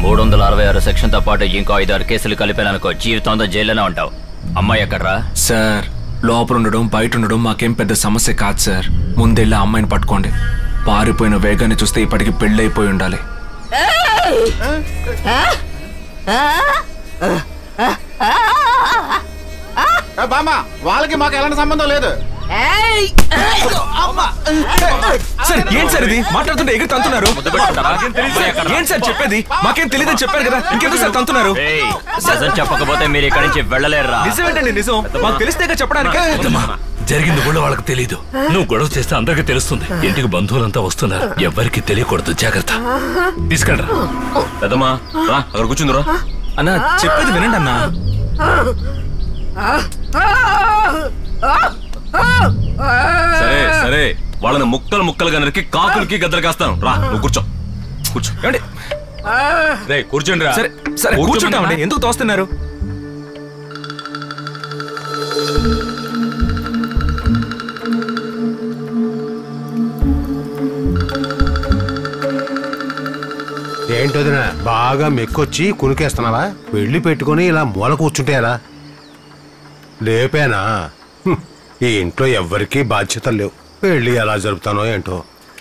366 section తో పాటు ఇంకో 5-6 కేసులు కలిపాననుకో జీవితంతో జైల్లోనే ఉంటావు. అమ్మాయి ఎక్కడ్రా? సార్ లోపల ఉండడం బయట ఉండడం మాకేం పెద్ద సమస్య కాదు సార్. ముందెళ్ళి ఆ అమ్మాయిని పట్టుకోండి. పారిపోయిన వేగాన్ని చూస్తే ఇప్పటికి పెళ్ళైపోయి ఉండాలి. బామ్మ వాళ్ళకి మాకు ఎలాంటి సంబంధం లేదు. సార్ ఏంటి సార్ ఇది మాట్లాడుతుంటే ఎగిరి తంతున్నారు? ఏంటి సార్ చెప్పేది? మాకేం తెలియదని చెప్పారు కదా, ఇంకెందుకు సార్ తంతున్నారు? చెప్పకపోతే మీరు ఇక్కడి నుంచి వెళ్ళలేరురా. నిజమేంటండి నిజం, మాకు తెలిస్తే చెప్పడానికి. జరిగింది కూడా వాళ్ళకి తెలీదు. నువ్వు గొడవ చేస్తే అందరికీ తెలుస్తుంది. ఇంటికి బంధువులంతా వస్తున్నారు, ఎవరికి తెలియకూడదు, జాగ్రత్త. తీసుకెళ్ళరా. పెద్దమ్మా రా, అక్కడ కూర్చుందిరా. అన్నా చెప్పేది వినండి అన్నా. సరే సరే, వాళ్ళని ముక్కలు ముక్కలుగా నరికి కాకులకి గద్దలు కాస్తాను. రా నువ్వు కూర్చో. కూర్చో కూర్చోండి రా. సరే సరే కూర్చుంటామండి, ఎందుకు తోస్తున్నారు? ఏంటోదినా బాగా మెక్కొచ్చి కునికేస్తున్నావా? పెళ్లి పెట్టుకుని ఇలా మూల కూర్చుంటే ఎలా? లేపేనా? ఈ ఇంట్లో ఎవ్వరికీ బాధ్యతలు లేవు. పెళ్లి ఎలా జరుపుతానో ఏంటో.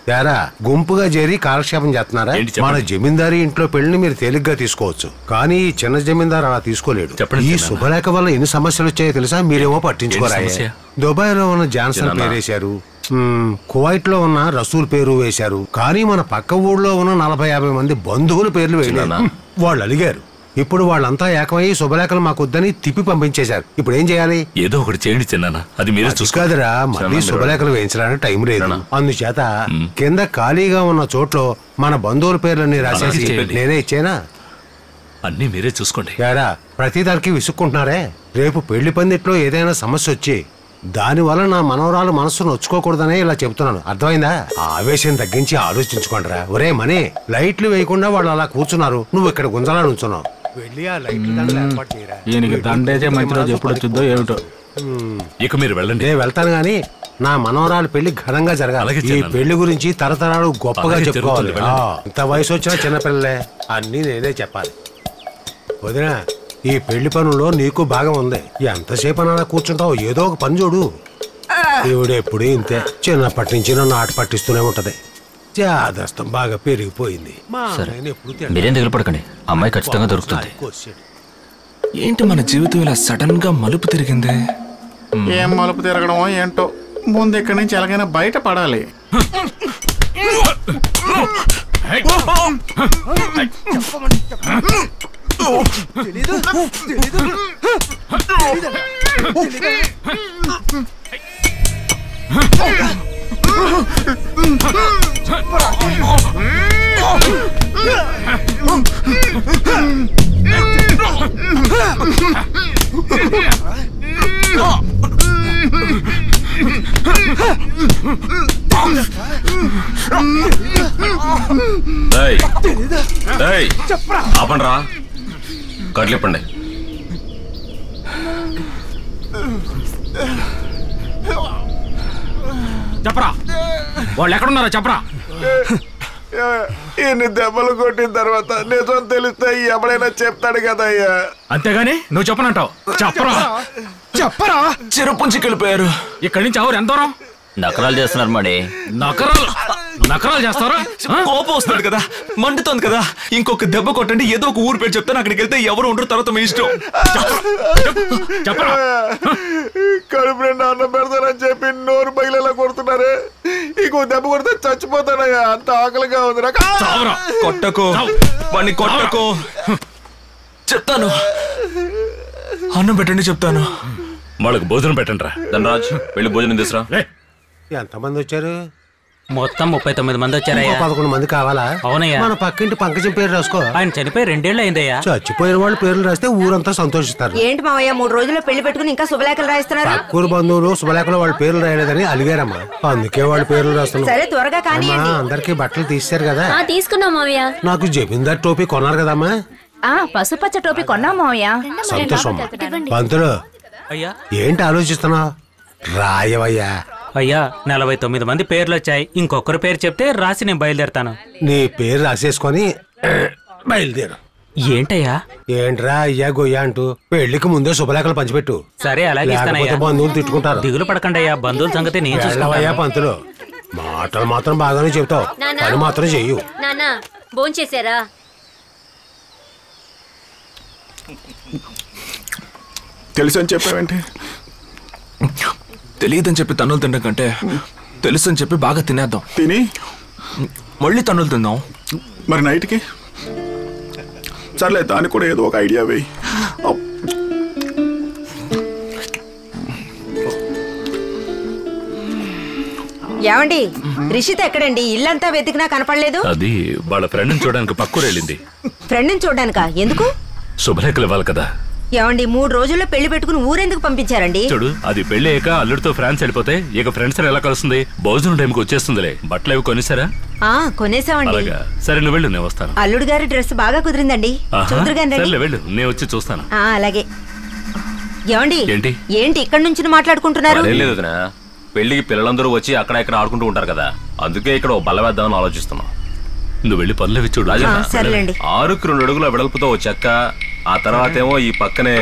యారా గుంపుగా చేరి కాలక్షేపం చేస్తున్నారా? మన జమీందారీ ఇంట్లో పెళ్లిని మీరు తేలిగ్గా తీసుకోవచ్చు, కానీ ఈ చిన్న జమీందారు అలా తీసుకోలేడు. ఈ శుభలేఖ వల్ల ఎన్ని సమస్యలు వచ్చాయో తెలుసా? మీరేమో పట్టించుకోరా. దుబాయ్ లో ఉన్న జాన్సన్ పేరేశారు, కువైట్ లో ఉన్న రసూల్ పేరు వేశారు, కానీ మన పక్క ఊళ్ళో ఉన్న 40-50 మంది బంధువుల పేర్లు వేయలేదు. వాళ్ళు అడిగారు. ఇప్పుడు వాళ్ళంతా ఏకమయ్యి శుభలేఖలు మాకొద్దని తిప్పి పంపించేశారు. ఇప్పుడు ఏం చేయాలి? ఏదో ఒకటి చేయండి చిన్నానా, అది మీరే చూసుకోదురా. మళ్ళీ శుభలేఖలు వేయించడానికి టైం లేదు. అందుచేత కింద ఖాళీగా ఉన్న చోట్లో మన బంధువుల పేర్లన్నీ రాసేసి నేనే ఇచ్చేనా? అన్ని మీరే చూసుకోండి. యారా ప్రతిదానికి విసుక్కుంటున్నారే. రేపు పెళ్లి పందిట్లో ఏదైనా సమస్య వచ్చి దానివల్ల నా మనవరాలు మనస్సు నొచ్చుకోకూడదనే ఇలా చెబుతున్నాను, అర్థమైందా? ఆవేశం తగ్గించి ఆలోచించుకోండిరా. ఒరే మనీ, లైట్లు వేయకుండా వాళ్ళు అలా కూర్చున్నారు, నువ్వు ఇక్కడ గుంజలా నుంచున్నావు. వెళ్ళి ఆ లైట్లు దండలు ఏర్పాటు చేయరా. దండైతే మంచి రోజు ఎప్పుడు వచ్చిందో ఏమిటో. ఇక మీరు వెళ్ళండి. నేను వెళ్తాను గాని నా మనవరాలు పెళ్లి ఘనంగా జరగాలి. ఈ పెళ్లి గురించి తరతరాలు గొప్పగా చెప్పుకోవాలి. ఇంత వయసు వచ్చిన చిన్నపిల్లలే, అన్నీ నేనే చెప్పాలి. వదినా, ఈ పెళ్లి పనుల్లో నీకు భాగం ఉంది. ఎంతసేపు అలా కూర్చుంటావు? ఏదో ఒక పని చూడు. ఈవిడెప్పుడు ఇంతే, చిన్నప్పటి నుంచి నన్ను ఆట పట్టిస్తూనే ఉంటది. జాదస్తం బాగా పెరిగిపోయింది. మీరేం దిగులు పడకండి, అమ్మాయి ఖచ్చితంగా దొరుకుతుంది. ఏంటి మన జీవితం ఇలా సడన్ గా మలుపు తిరిగింది? ఏం మలుపు తిరగడమో ఏంటో. ముందు ఇక్కడి నుంచి ఎలాగైనా బయట పడాలి. ఆపండ్రా, కట్లిప్పండి. చెప్పరా, వాళ్ళు ఎక్కడున్నారా చెప్పరా. ఇన్ని దెబ్బలు కొట్టిన తర్వాత నిజం తెలిస్తే ఎవడైనా చెప్తాడు కదయ్యా. అంతేగాని నువ్వు చెప్పనంటావు. చెప్పరా చెప్పరా. చెరుపుంచి వెళ్ళిపోయారు. ఇక్కడి నుంచి ఎవరు ఎంత దూరం? నకరాలు చేస్తున్నారు మడి. నకరాలు చేస్తారా? కోపం వస్తుంది కదా, మండుతోంది కదా. ఇంకొక దెబ్బ కొట్టండి, ఏదో ఒక ఊరు పేరు చెప్తాను, అక్కడికి వెళ్తే ఎవరు ఉండరు, తర్వాత మీ ఇష్టం. చెప్పరా. కడుపు నిండా అన్నం పెడతానని చెప్పి నోరు పగిలేలా కొడుతున్నారే. ఇంకో దెబ్బ కొడితే చచ్చిపోతానయ్యా, అంత ఆకలిగా ఉంది నాకు. కొట్టకో వాడిని, కొట్టకో. చెప్తాను, అన్నం పెట్టండి చెప్తాను. వాళ్ళకి భోజనం పెట్టండి రా. ధనరాజ్ వెళ్ళి భోజనం తీసురా. ఎంతమంది వచ్చారు? మొత్తం 39 మంది వచ్చారయ్యా. 11 మంది కావాలా? అవునయ్యా. మన పక్కింటి పంకజం పేరు రాసుకో. ఆయన చనిపోయి 2 ఏళ్ళు అయిందయ్యా. చచ్చిపోయిన వాళ్ళ పేర్లు రాస్తే ఊరంతా సంతోషిస్తారు. ఏంటి మావయ్య 3 రోజుల్లో పెళ్లి పెట్టుకుని ఇంకా శుభలేఖలు రాయిస్తున్నారు? పక్కూరు బంధువులు శుభలేఖలు వాళ్ళ పేర్లు రాయలేదని అలిగారమ్మా, అందుకే వాళ్ళ పేర్లు రాస్తున్నారు. సరే త్వరగా కానీ. అందరికి బట్టలు తీశారు కదా? తీసుకున్నాం మావయ్య. నాకు జమీందార్ టోపీ కొన్నారు కదమ్మా? పసుపచ్చ టోపీ కొన్నాం మావయ్య. సంతోషం. పంతులు అయ్యా, ఏంటి ఆలోచిస్తున్నావు? రాయవయ్యా. అయ్యా 49 మంది పేర్లు వచ్చాయి. ఇంకొకరి పేరు చెప్తే రాసి నేను బయలుదేరుతాను. నీ పేరు రాసేసుకొని బయలుదేరు. ఏంటయ్యా? ఏంట్రా అయ్యా గొయ్యా అంటూ పెళ్లికి ముందే శుభలేఖలు పంచిపెట్టు. సరే అలాగే లేకపోతే బంధువులు తిట్టుకుంటారు. దిగులు పడకండి అయ్యా, బంధువుల సంగతి నేను చూసుకుంటానయ్యా. పంతులు మాటలు మాత్రం బాగానే చెబుతావు, పని మాత్రం చెయ్యు. నాన్న భోంచేశారా? తెలుసని చెప్పావేంటి? తెలియదని చెప్పి తన్నులు తినడం కంటే తెలుసని చెప్పి బాగా తినేద్దాం. తిని మళ్ళీ తన్నులు తిందాం. మరి నైట్కి సర్లే, దానికి కూడా ఏదో ఒక ఐడియా వేయి. ఏమండి, రిషిత ఎక్కడండి? ఇల్లంతా వెతికినా కనపడలేదు. అది వాళ్ళ ఫ్రెండ్ చూడడానికి పక్కూరు వెళ్ళింది. ఫ్రెండ్ చూడడానికా? ఎందుకు? శుభలేఖలు ఇవ్వాలి కదా. ఏమండి, 3 రోజుల్లో పెళ్లి పెట్టుకుని ఊరెందుకు పంపించారండి? చూడు, అది పెళ్లి అయ్యాక అల్లుడితో ఫ్రాన్స్ వెళ్ళిపోతే ఇక ఫ్రెండ్స్ ఎలా కలుస్తుంది? భోజనం టైంకి వచ్చేస్తుందిలే. బట్టలు అవి కొనేసారా? కొనేసామండి. అలాగా, సరే నువ్వు వెళ్ళు, నేను వస్తాను. అల్లుడు గారి డ్రెస్ బాగా కుదిరిందండి. సరేలే వెళ్ళు, నేను వచ్చి చూస్తాను. అలాగే. ఏమండి, ఏంటి ఏంటి ఇక్కడ నుంచి మాట్లాడుకుంటున్నారు? పెళ్లికి పిల్లలందరూ వచ్చి అక్కడ ఇక్కడ ఆడుకుంటూ ఉంటారు కదా, అందుకే ఇక్కడ బల్ల వేద్దామని ఆలోచిస్తున్నాం. నువ్వు వెళ్ళి పనులు చూడు. 6కి 2 అడుగుల వెడల్పుతో చెక్క, ఆ తర్వాత ఏమో ఈ పక్కనే